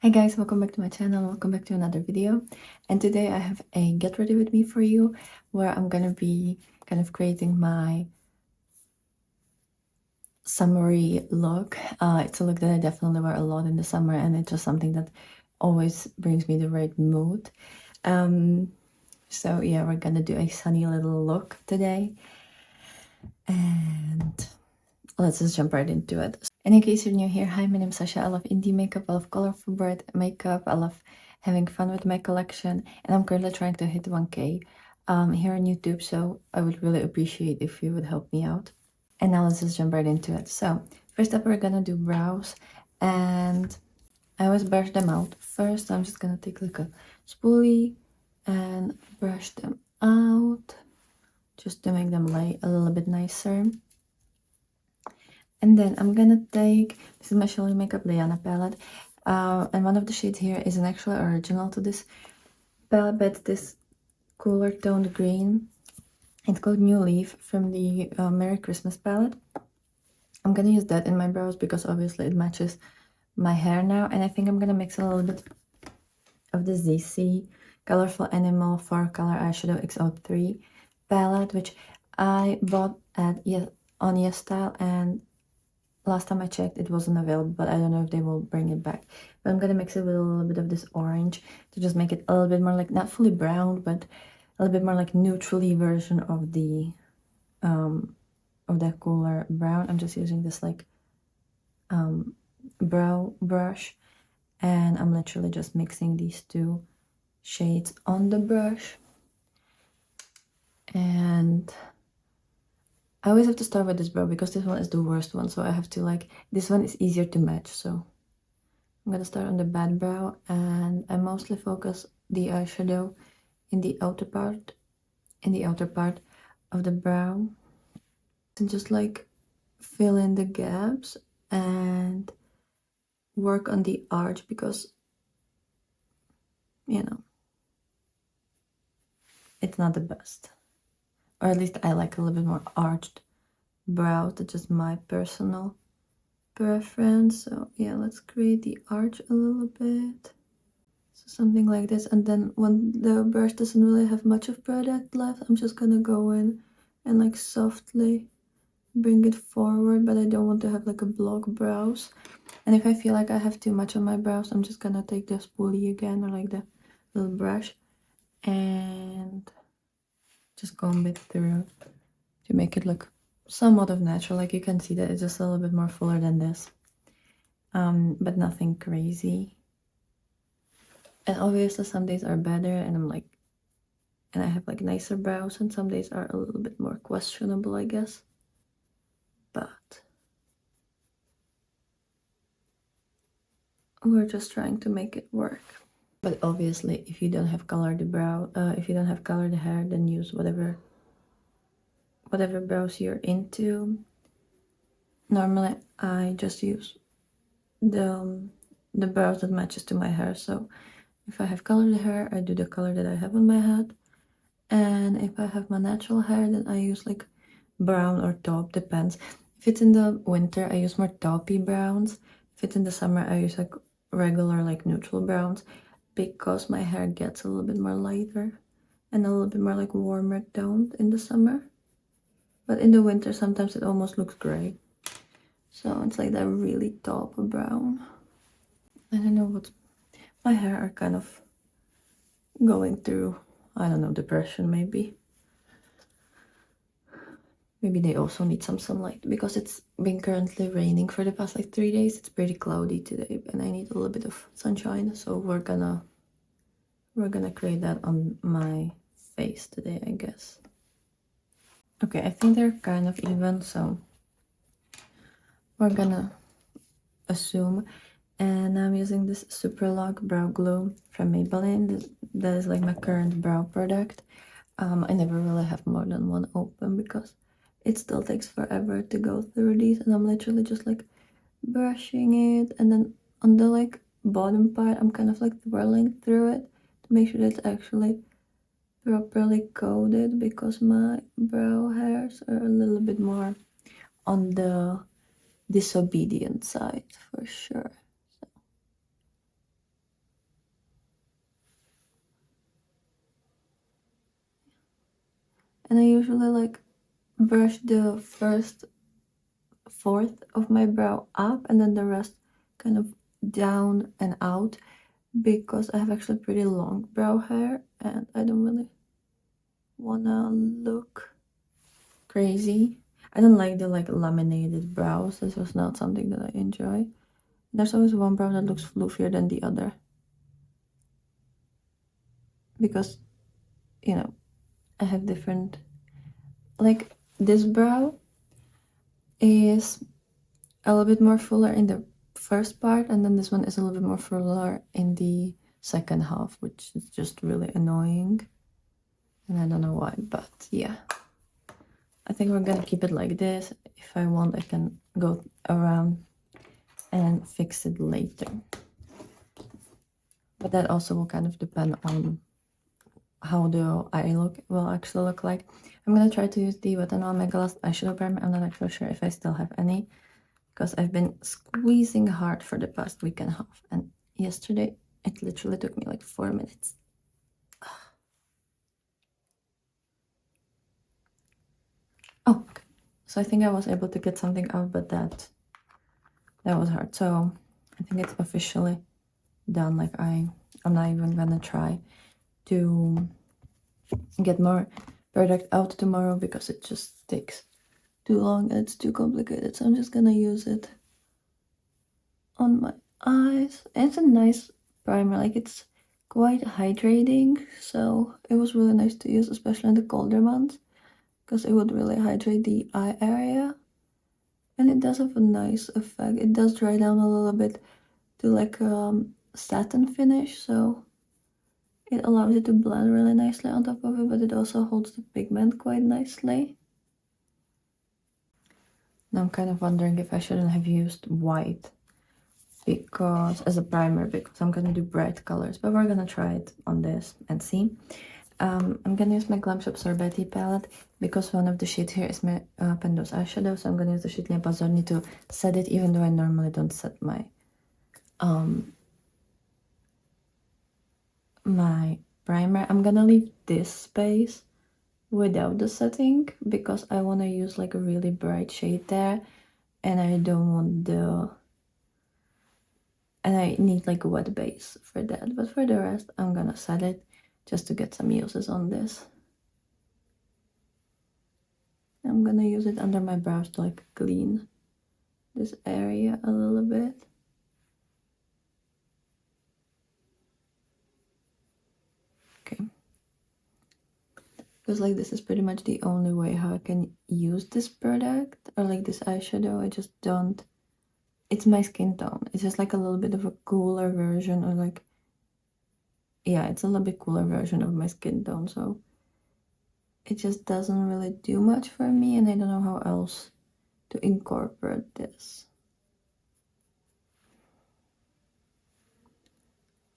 Hi guys, welcome back to my channel, welcome back to another video. And today I have a get ready with me for you where I'm gonna be kind of creating my summery look. It's a look that I definitely wear a lot in the summer, and it's just something that always brings me the right mood. So yeah, we're gonna do a sunny little look today, and let's just jump right into it. And in case you're new here, hi, my name's Sasha. I love indie makeup, I love colorful bright makeup, I love having fun with my collection, and I'm currently trying to hit 1K here on YouTube, so I would really appreciate if you would help me out. And now let's just jump right into it. So first up, we're gonna do brows, and I always brush them out. First, I'm just gonna take like a spoolie and brush them out just to make them lay a little bit nicer. And then I'm gonna take, this is my Shilly Makeup Liana palette, and one of the shades here is an actual original to this palette, but this cooler toned green. It's called New Leaf from the Merry Christmas palette. I'm gonna use that in my brows because obviously it matches my hair now, and I think I'm gonna mix a little bit of the ZC Colorful Animal 4-Color Eyeshadow XO3 palette, which I bought at on YesStyle, and last time I checked, it wasn't available, but I don't know if they will bring it back. But I'm gonna mix it with a little bit of this orange to just make it a little bit more like, not fully brown, but a little bit more like neutrally version of the that cooler brown. I'm just using this like brow brush, and I'm literally just mixing these two shades on the brush. And I always have to start with this brow because this one is the worst one, so I have to like, this one is easier to match, so I'm gonna start on the bad brow, and I mostly focus the eyeshadow in the outer part of the brow, and just like fill in the gaps and work on the arch because, you know, it's not the best. Or at least I like a little bit more arched brows. That's just my personal preference. So yeah, let's create the arch a little bit. So something like this, and then when the brush doesn't really have much of product left, I'm just gonna go in and like softly bring it forward, but I don't want to have like a block brows. And if I feel like I have too much on my brows, I'm just gonna take the spoolie again, or like the little brush, and just comb it through to make it look somewhat of natural. Like you can see that it's just a little bit more fuller than this, but nothing crazy. And obviously some days are better, and I have like nicer brows, and some days are a little bit more questionable, I guess. But we're just trying to make it work. But obviously, if you don't have colored if you don't have colored hair, then use whatever brows you're into. Normally, I just use the brows that matches to my hair. So if I have colored hair, I do the color that I have on my head. And if I have my natural hair, then I use like brown or taupe, depends. If it's in the winter, I use more taupey browns. If it's in the summer, I use like regular, like neutral browns, because my hair gets a little bit more lighter and a little bit more like warmer toned in the summer. But in the winter, sometimes it almost looks gray. So it's like that really taupe brown. I don't know what, my hair are kind of going through, I don't know, depression maybe. Maybe they also need some sunlight because it's been currently raining for the past like 3 days. It's pretty cloudy today, and I need a little bit of sunshine. So we're gonna create that on my face today, I guess. Okay, I think they're kind of even, so we're gonna assume. And I'm using this Super Lock Brow Glue from Maybelline. That is like my current brow product. I never really have more than one open because it still takes forever to go through these, and I'm literally just like brushing it, and then on the like bottom part I'm kind of like twirling through it to make sure that it's actually properly coated, because my brow hairs are a little bit more on the disobedient side for sure. So And I usually like brush the first fourth of my brow up and then the rest kind of down and out, because I have actually pretty long brow hair and I don't really wanna look crazy. I don't like the laminated brows. This was not something that I enjoy. There's always one brow that looks floofier than the other, because you know I have different, like this brow is a little bit more fuller in the first part, and then this one is a little bit more fuller in the second half, which is just really annoying. And I don't know why, but yeah. I think we're gonna keep it like this. If I want, I can go around and fix it later. But that also will kind of depend on how the eye look will actually look like. I'm gonna try to use the Wet n Wild Mega Gloss eyeshadow primer. I'm not actually sure if I still have any, because I've been squeezing hard for the past week and a half, and yesterday it literally took me like 4 minutes. Oh, okay. So I think I was able to get something out, but that was hard. So I think it's officially done. Like I'm not even gonna try to get more product out tomorrow because it just takes too long and it's too complicated. So I'm just gonna use it on my eyes. And it's a nice primer, like it's quite hydrating, so it was really nice to use, especially in the colder months, because it would really hydrate the eye area. And it does have a nice effect. It does dry down a little bit to like satin finish, so it allows it to blend really nicely on top of it, but it also holds the pigment quite nicely. Now I'm kind of wondering if I shouldn't have used white because as a primer, because I'm gonna do bright colors, but we're gonna try it on this and see. I'm gonna use my Glam Shop Sorbeti palette because one of the shades here is my Pendos eyeshadow, so I'm gonna use the shade Liapazorni to set it, even though I normally don't set my my primer. I'm gonna leave this space without the setting because I want to use like a really bright shade there, and I don't want and I need like a wet base for that. But for the rest, I'm gonna set it just to get some uses on this. I'm gonna use it under my brows to like clean this area a little bit. Okay. Because like this is pretty much the only way how I can use this product or like this eyeshadow. I just don't, it's my skin tone. It's just like a little bit of a cooler version, or like, yeah, it's a little bit cooler version of my skin tone, so it just doesn't really do much for me, and I don't know how else to incorporate this.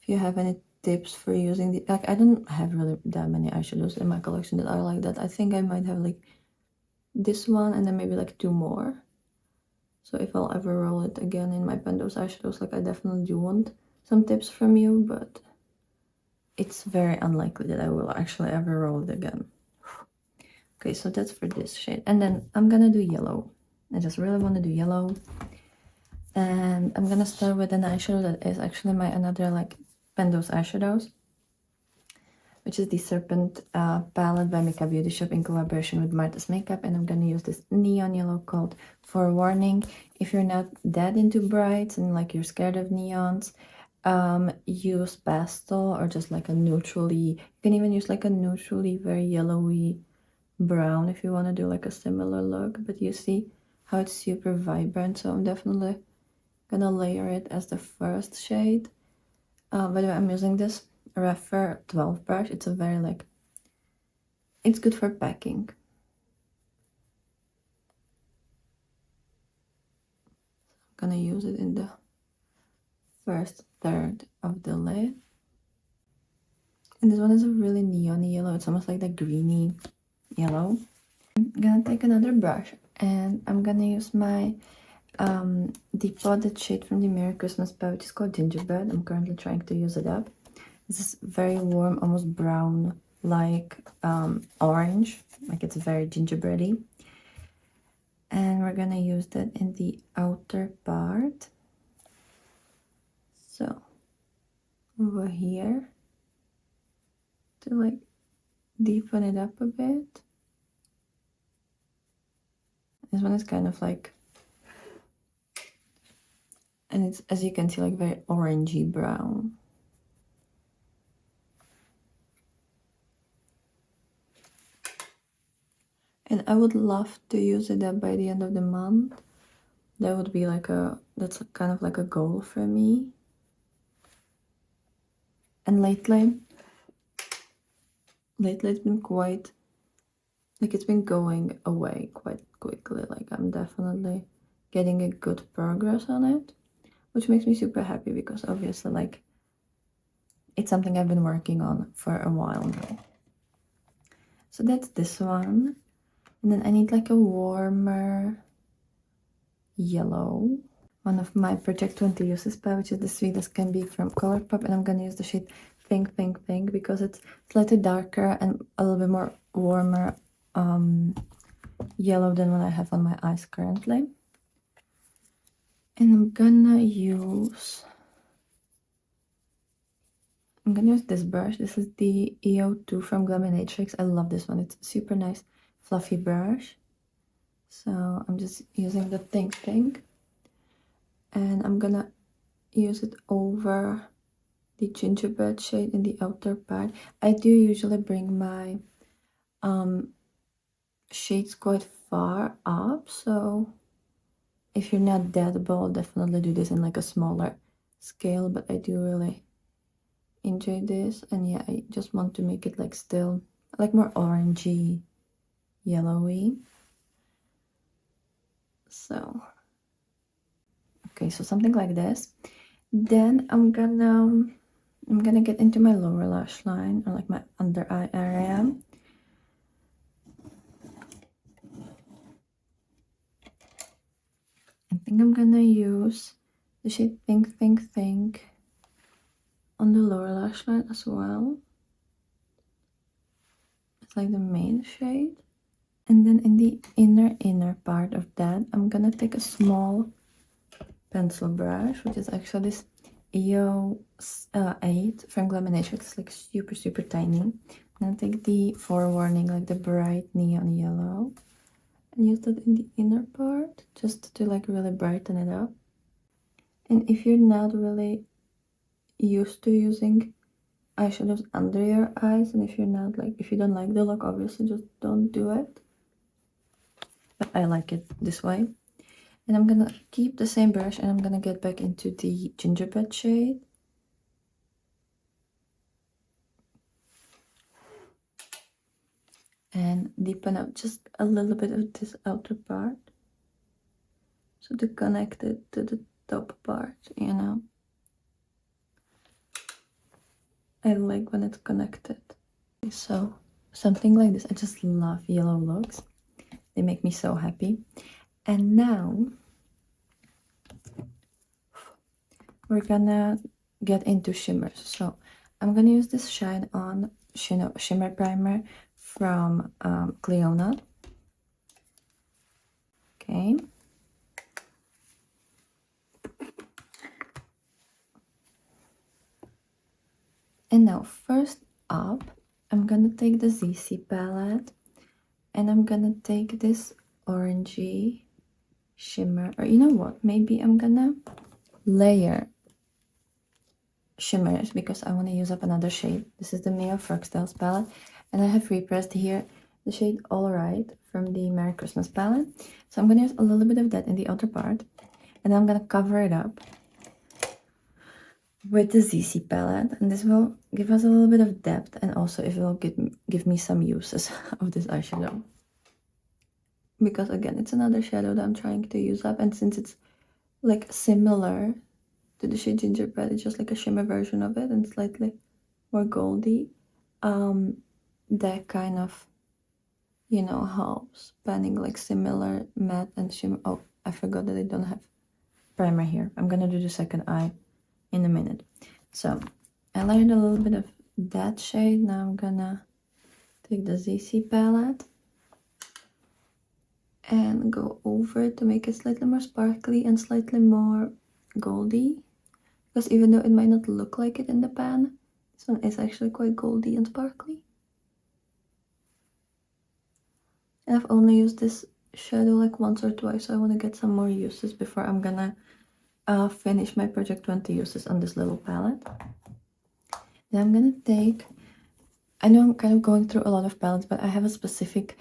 If you have any tips for using the, like, I don't have really that many eyeshadows in my collection that are like that. I think I might have like this one and then maybe like 2 more. So if I'll ever roll it again in my Pendos eyeshadows, like I definitely do want some tips from you, but it's very unlikely that I will actually ever roll it again. Okay, so that's for this shade. And then I'm gonna do yellow. I just really want to do yellow. And I'm gonna start with an eyeshadow that is actually my another like Pendos eyeshadows, which is the Serpent palette by Makeup Beauty Shop in collaboration with Martha's Makeup. And I'm gonna use this neon yellow called Forewarning. If you're not that into brights and like you're scared of neons, use pastel or just like a neutrally, you can even use like a neutrally very yellowy brown if you want to do like a similar look. But you see how it's super vibrant, so I'm definitely gonna layer it as the first shade. By the way, I'm using this Refer 12 brush. It's a very like, it's good for packing. I'm gonna use it in the first third of the lid. And this one is a really neon yellow. It's almost like the greeny yellow. I'm gonna take another brush and I'm gonna use my deep potted shade from the Merry Christmas palette, which is called Gingerbread. I'm currently trying to use it up. This is very warm, almost brown like orange, like it's very gingerbready. And we're gonna use that in the outer part. So over here to like deepen it up a bit. This one is kind of like, and it's, as you can see, like very orangey brown. And I would love to use it up by the end of the month. That would be like that's kind of like a goal for me. And lately it's been quite, like it's been going away quite quickly. Like I'm definitely getting a good progress on it, which makes me super happy because obviously like it's something I've been working on for a while now. So that's this one. And then I need like a warmer yellow. One of my Project 20 uses palette, which is the sweetest can be from Colourpop, and I'm gonna use the shade Pink Pink Pink because it's slightly darker and a little bit more warmer yellow than what I have on my eyes currently. And I'm gonna use this brush. This is the EO2 from Glaminatrix. I love this one. It's a super nice fluffy brush. So I'm just using the Pink Pink. And I'm gonna use it over the gingerbread shade in the outer part. I do usually bring my shades quite far up, so if you're not that bold, definitely do this in like a smaller scale, but I do really enjoy this. And yeah, I just want to make it like still like more orangey, yellowy. So okay, so something like this. Then I'm gonna get into my lower lash line, or like my under eye area. I think I'm gonna use the shade Pink Pink Pink on the lower lash line as well. It's like the main shade. And then in the inner part of that, I'm gonna take a small pencil brush, which is actually this EO 8 from Glaminatrix. It's like super tiny. I'm gonna take the Forewarning, like the bright neon yellow, and use that in the inner part just to like really brighten it up. And if you're not really used to using eyeshadows under your eyes, and if you don't like the look, obviously just don't do it, but I like it this way. And I'm gonna keep the same brush, and I'm gonna get back into the gingerbread shade. And deepen up just a little bit of this outer part, so to connect it to the top part, you know. I like when it's connected. So something like this. I just love yellow looks. They make me so happy. And now we're gonna get into shimmers. So I'm gonna use this Shine On Shimmer Primer from Cliona. Okay. And now first up, I'm gonna take the ZC palette, and I'm gonna take this orangey shimmer, or you know what, maybe I'm gonna layer shimmers because I want to use up another shade. This is the Mia Frogstyles palette, and I have repressed here the shade All Right from the Merry Christmas palette. So I'm gonna use a little bit of that in the outer part, and I'm gonna cover it up with the ZC palette, and this will give us a little bit of depth, and also it will give me some uses of this eyeshadow. Because again, it's another shadow that I'm trying to use up, and since it's like similar to the shade Gingerbread, it's just like a shimmer version of it and slightly more goldy. That kind of, you know, helps panning like similar matte and shimmer. Oh, I forgot that I don't have primer here. I'm gonna do the second eye in a minute. So I layered a little bit of that shade. Now I'm gonna take the ZC palette and go over it to make it slightly more sparkly and slightly more goldy. Because even though it might not look like it in the pan, this one is actually quite goldy and sparkly. And I've only used this shadow like once or twice, so I want to get some more uses before I'm gonna finish my project 20 uses on this little palette. Then I'm gonna take, I know I'm kind of going through a lot of palettes, but I have a specific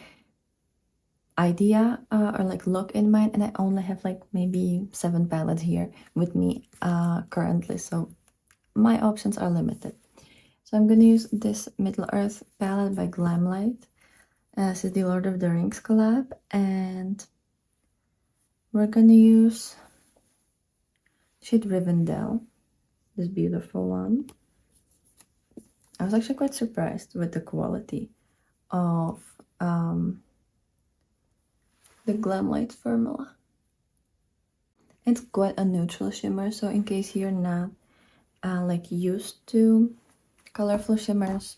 idea or like look in mind, and I only have like maybe 7 palettes here with me currently, so my options are limited. So I'm gonna use this Middle Earth palette by Glamlight. This is the Lord of the Rings collab, and we're gonna use shade Rivendell, this beautiful one. I was actually quite surprised with the quality of the Glamlight formula. It's quite a neutral shimmer, so in case you're not like used to colorful shimmers,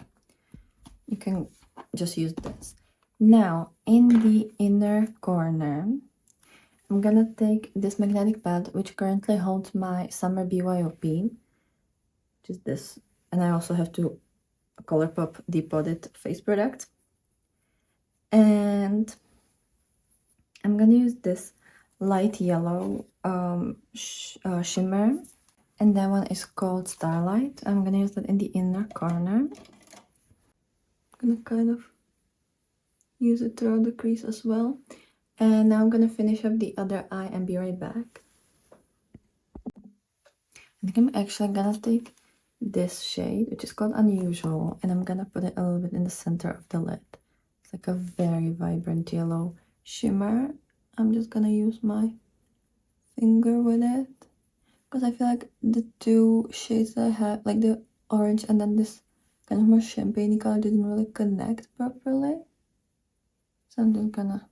you can just use this. Now, in the inner corner, I'm gonna take this magnetic pad, which currently holds my summer BYOP, which is this, and I also have to ColourPop Depotted face product. And I'm gonna use this light yellow shimmer, and that one is called Starlight. I'm gonna use that in the inner corner. I'm gonna kind of use it throughout the crease as well. And now I'm gonna finish up the other eye and be right back. I think I'm actually gonna take this shade, which is called Unusual, and I'm gonna put it a little bit in the center of the lid. It's like a very vibrant yellow shimmer. I'm just gonna use my finger with it, because I feel like the two shades that I have, like the orange and then this kind of more champagne color, didn't really connect properly. So I'm just gonna,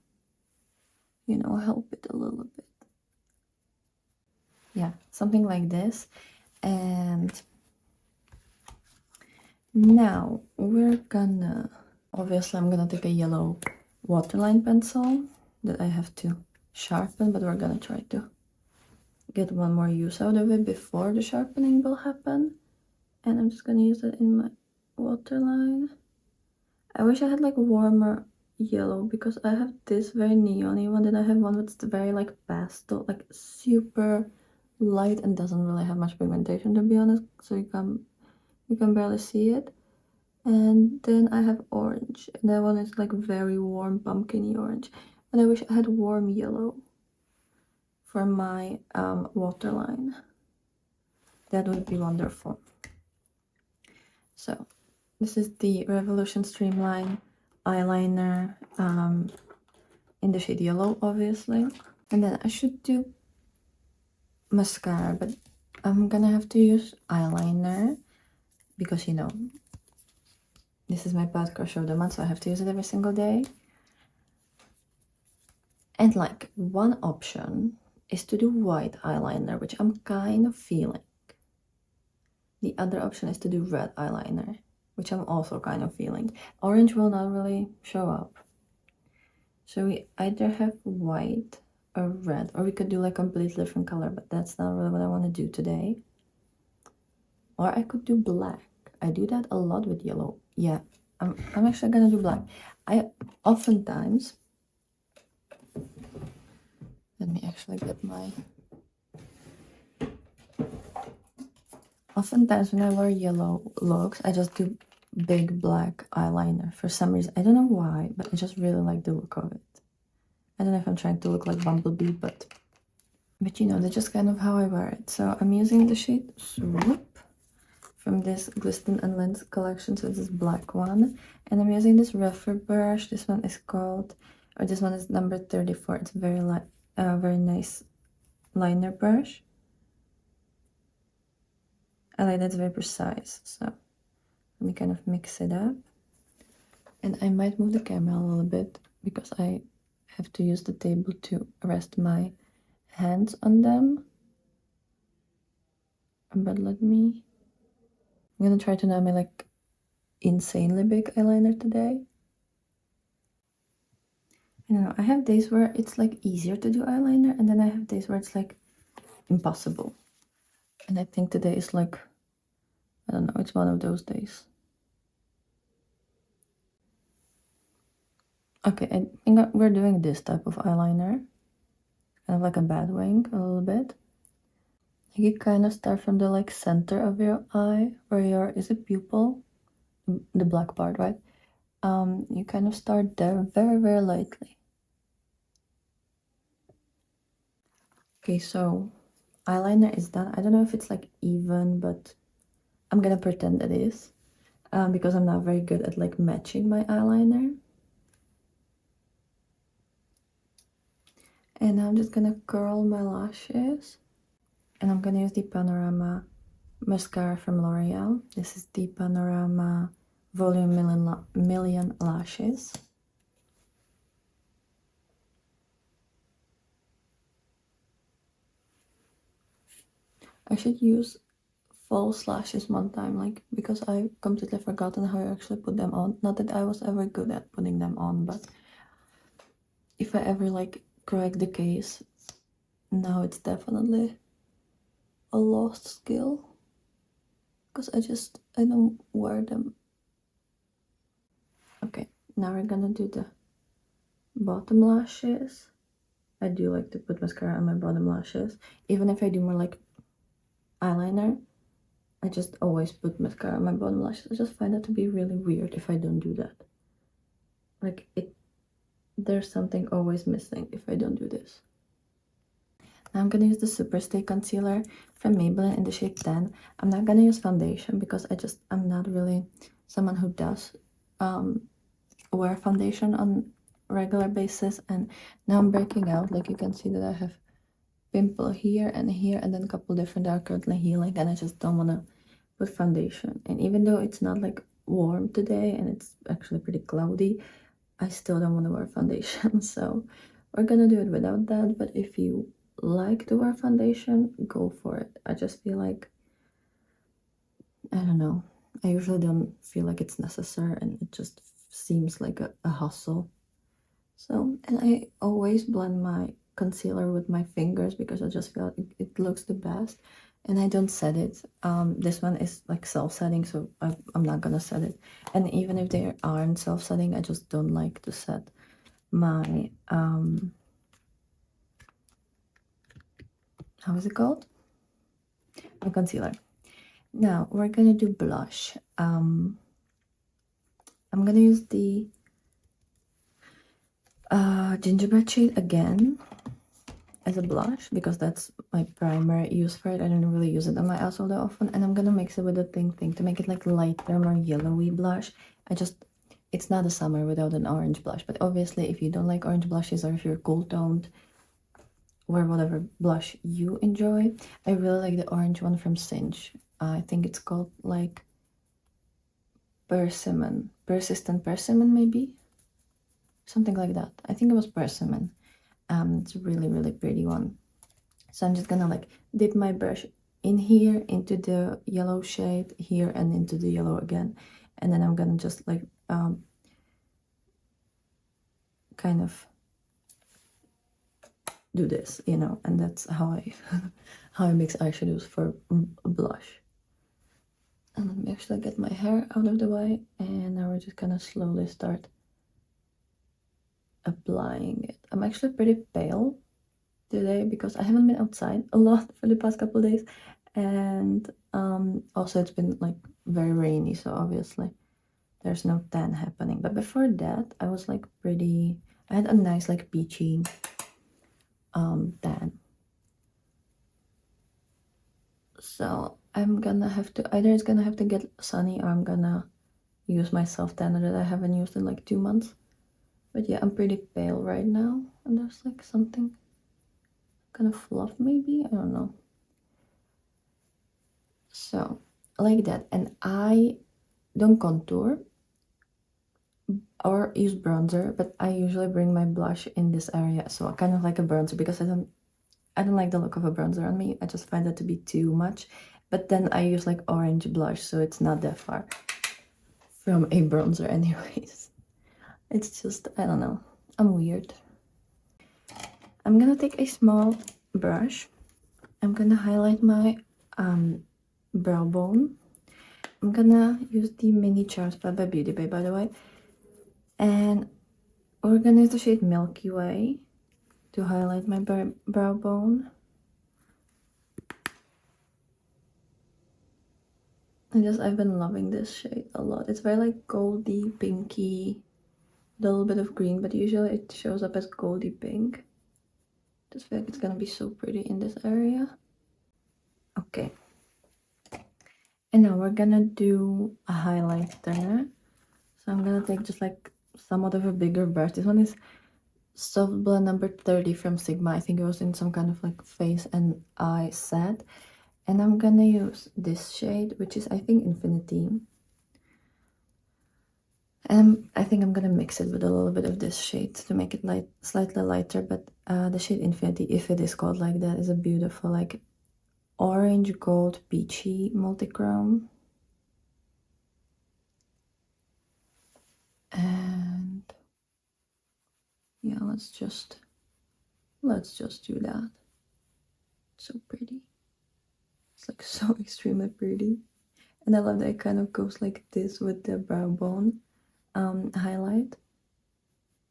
you know, help it a little bit. Yeah, something like this. And now we're gonna, obviously I'm gonna take a yellow waterline pencil that I have to sharpen, but we're gonna try to get one more use out of it before the sharpening will happen. And I'm just gonna use it in my waterline. I wish I had like warmer yellow, because I have this very neon-y one, and I have one that's very like pastel, like super light and doesn't really have much pigmentation, to be honest, so you can barely see it. And then I have orange, and that one is like very warm pumpkin-y orange, and I wish I had warm yellow for my waterline. That would be wonderful. So this is the Revolution Streamline eyeliner in the shade yellow, obviously. And then I should do mascara, but I'm gonna have to use eyeliner because, you know, this is my bad crush of the month, so I have to use it every single day. And like, one option is to do white eyeliner, which I'm kind of feeling. The other option is to do red eyeliner, which I'm also kind of feeling. Orange will not really show up. So we either have white or red, or we could do like a completely different color, but that's not really what I want to do today. Or I could do black. I do that a lot with yellow. Yeah, I'm actually gonna do black. I oftentimes, let me actually get my, oftentimes when I wear yellow looks, I just do big black eyeliner for some reason. I don't know why, but I just really like the look of it. I don't know if I'm trying to look like Bumblebee, but you know, that's just kind of how I wear it. So I'm using the shade Swoop from this Glisten and Lens collection, so this black one. And I'm using this rougher brush. This one is called, or this one is number 34. It's very light, very nice liner brush. I like that it's very precise. So let me kind of mix it up. And I might move the camera a little bit because I have to use the table to rest my hands on them. But I'm gonna try to not make like insanely big eyeliner today. I don't know, I have days where it's like easier to do eyeliner, and then I have days where it's like impossible. And I think today is like, I don't know, it's one of those days. Okay, I think we're doing this type of eyeliner. Kind of like a bad wing, a little bit. You kind of start from the like center of your eye, where your, is it pupil? The black part, right? You kind of start there very, very lightly. Okay, so eyeliner is done. I don't know if it's like even, but I'm gonna pretend it is. Because I'm not very good at like matching my eyeliner. And I'm just gonna curl my lashes. And I'm gonna use the Panorama mascara from L'Oreal. This is the Panorama Volume Million Lashes. I should use false lashes one time, like, because I completely forgotten how I actually put them on. Not that I was ever good at putting them on, but if I ever like crack the case, now it's definitely a lost skill. Because I don't wear them. Okay, now we're gonna do the bottom lashes. I do like to put mascara on my bottom lashes. Even if I do more like eyeliner, I just always put mascara on my bottom lashes. I just find that to be really weird if I don't do that. Like, there's something always missing if I don't do this. Now I'm gonna use the Super Stay Concealer from Maybelline in the shade 10. I'm not gonna use foundation because I'm not really someone who does wear foundation on regular basis, and now I'm breaking out. Like, you can see that I have pimple here and then a couple different that are currently healing, and I just don't want to put foundation. And even though it's not like warm today and it's actually pretty cloudy, I still don't want to wear foundation. So we're gonna do it without that. But if you like to wear foundation, go for it. I just feel like, I don't know, I usually don't feel like it's necessary, and it just seems like a hustle. So, and I always blend my concealer with my fingers because I just feel like it looks the best, and I don't set it. This one is like self-setting, so I'm not gonna set it. And even if they aren't self-setting, I just don't like to set my how is it called? My concealer. Now we're gonna do blush. I'm gonna use the gingerbread shade again as a blush because that's my primary use for it. I don't really use it on my eyes all that often, and I'm gonna mix it with the thing to make it like lighter, more yellowy blush. It's not a summer without an orange blush, but obviously if you don't like orange blushes, or if you're cool toned, wear whatever blush you enjoy. I really like the orange one from Cinch. I think it's called like Persimmon, Persistent Persimmon, maybe something like that. I think it was Persimmon. It's a really, really pretty one. So I'm just gonna like dip my brush in here into the yellow shade here and into the yellow again, and then I'm gonna just like kind of do this, you know, and that's how I how I mix eyeshadows for a blush. And let me actually get my hair out of the way, and now we're just gonna slowly start applying it. I'm actually pretty pale today because I haven't been outside a lot for the past couple of days, and also it's been like very rainy, so obviously there's no tan happening. But before that, I was like I had a nice like peachy tan. So I'm gonna have to, either it's gonna have to get sunny, or I'm gonna use my self tanner that I haven't used in like 2 months. But yeah, I'm pretty pale right now, and there's like something kind of fluff maybe, I don't know. So like that. And I don't contour or use bronzer, but I usually bring my blush in this area, so kind of like a bronzer, because I don't like the look of a bronzer on me. I just find that to be too much. But then I use like orange blush, so it's not that far from a bronzer anyways. It's just, I don't know, I'm weird. I'm gonna take a small brush. I'm gonna highlight my brow bone. I'm gonna use the Mini Charms by Beauty Bay, by the way. And we're gonna use the shade Milky Way to highlight my brow bone. I've been loving this shade a lot. It's very like goldy, pinky, a little bit of green, but usually it shows up as goldy pink. Just feel like it's gonna be so pretty in this area. Okay. And now we're gonna do a highlighter. So I'm gonna take just like somewhat of a bigger brush. This one is Soft Blend number 30 from Sigma. I think it was in some kind of like face and eye set. And I'm gonna use this shade, which is I think Infinity. And I think I'm gonna mix it with a little bit of this shade to make it slightly lighter. But the shade Infinity, if it is called like that, is a beautiful like orange, gold, peachy multichrome. And yeah, let's just do that. So pretty. It's like so extremely pretty. And I love that it kind of goes like this with the brow bone highlight.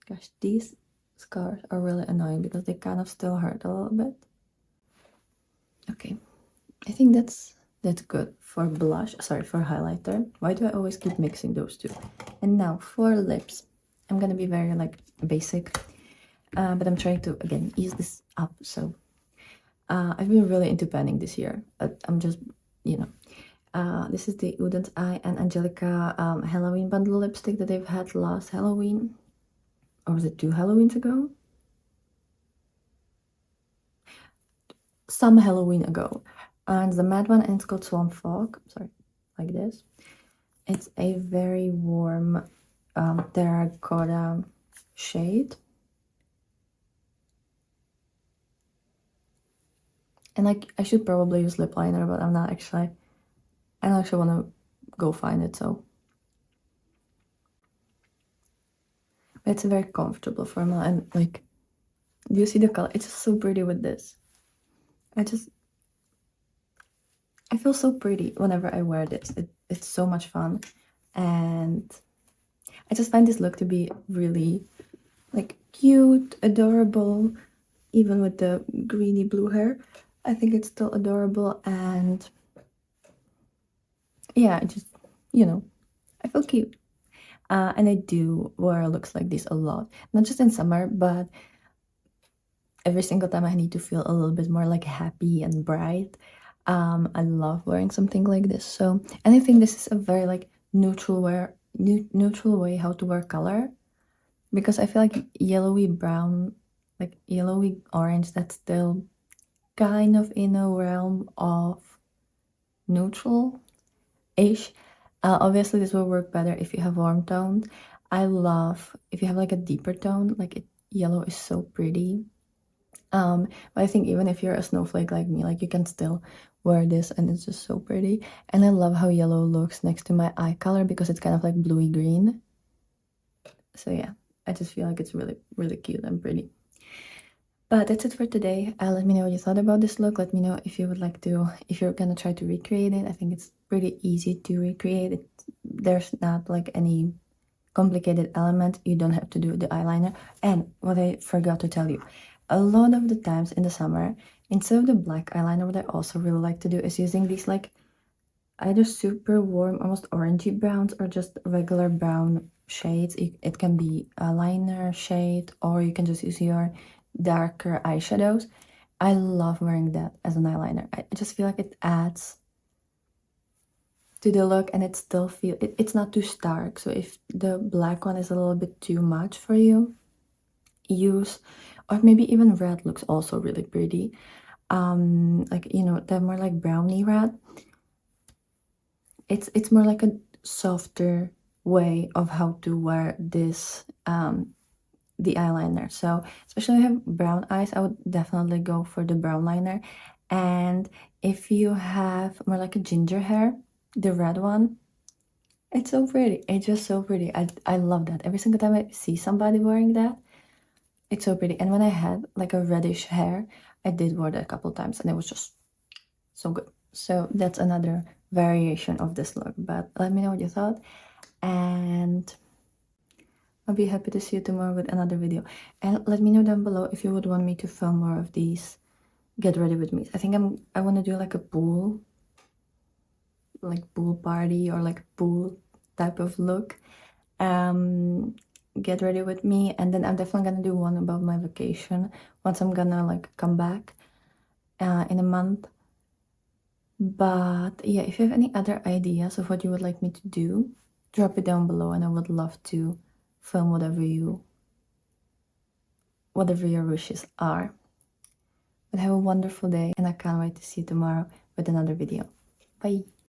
Gosh, these scars are really annoying because they kind of still hurt a little bit. Okay, I think that's good for blush. Sorry, for highlighter. Why do I always keep mixing those two? And now for lips, I'm gonna be very like basic, but I'm trying to again ease this up. So I've been really into panning this year. I'm just, you know, this is the Udens Eye and Angelica Halloween bundle lipstick that they've had last Halloween. Or was it 2 Halloweens ago? Some Halloween ago. And it's the matte one, and it's called Swamp Fog. Sorry, like this. It's a very warm terracotta shade. And like, I should probably use lip liner, but I'm not actually. I don't actually want to go find it, so. But it's a very comfortable formula, and like, do you see the color? It's just so pretty with this. I feel so pretty whenever I wear this. It's so much fun, and I just find this look to be really like cute, adorable, even with the greeny blue hair. I think it's still adorable, and yeah, I just, you know, I feel cute. And I do wear looks like this a lot, not just in summer, but every single time I need to feel a little bit more like happy and bright. I love wearing something like this. So, and I think this is a very like neutral way how to wear color, because I feel like yellowy brown, like yellowy orange, that's still kind of in a realm of neutral-ish. Obviously, this will work better if you have warm tones. I love if you have like a deeper tone, yellow is so pretty. But I think even if you're a snowflake like me, like you can still wear this and it's just so pretty. And I love how yellow looks next to my eye color because it's kind of like bluey green. So yeah, I just feel like it's really, really cute and pretty. But that's it for today. Let me know what you thought about this look. Let me know if you would like to, if you're gonna try to recreate it. I think it's pretty easy to recreate it. There's not like any complicated element. You don't have to do the eyeliner. And what I forgot to tell you, a lot of the times in the summer, instead of the black eyeliner, what I also really like to do is using these like either super warm, almost orangey browns, or just regular brown shades. It can be a liner shade, or you can just use your darker eyeshadows. I love wearing that as an eyeliner. I just feel like it adds to the look, and it still it's not too stark. So if the black one is a little bit too much for you, use, or maybe even red looks also really pretty. Like, you know, they're more like brownie red. It's more like a softer way of how to wear this the eyeliner. So especially if you have brown eyes, I would definitely go for the brown liner. And if you have more like a ginger hair, the red one, it's so pretty. It's just so pretty. I love that. Every single time I see somebody wearing that, It's so pretty. And when I had like a reddish hair, I did wear that a couple times and it was just so good. So that's another variation of this look, but let me know what you thought, and I'll be happy to see you tomorrow with another video. And let me know down below if you would want me to film more of these get ready with me. I think I want to do like a pool party or like pool type of look. Get ready with me, and then I'm definitely gonna do one about my vacation once I'm gonna like come back in a month. But yeah, if you have any other ideas of what you would like me to do, drop it down below and I would love to film whatever your wishes are. But have a wonderful day and I can't wait to see you tomorrow with another video. Bye!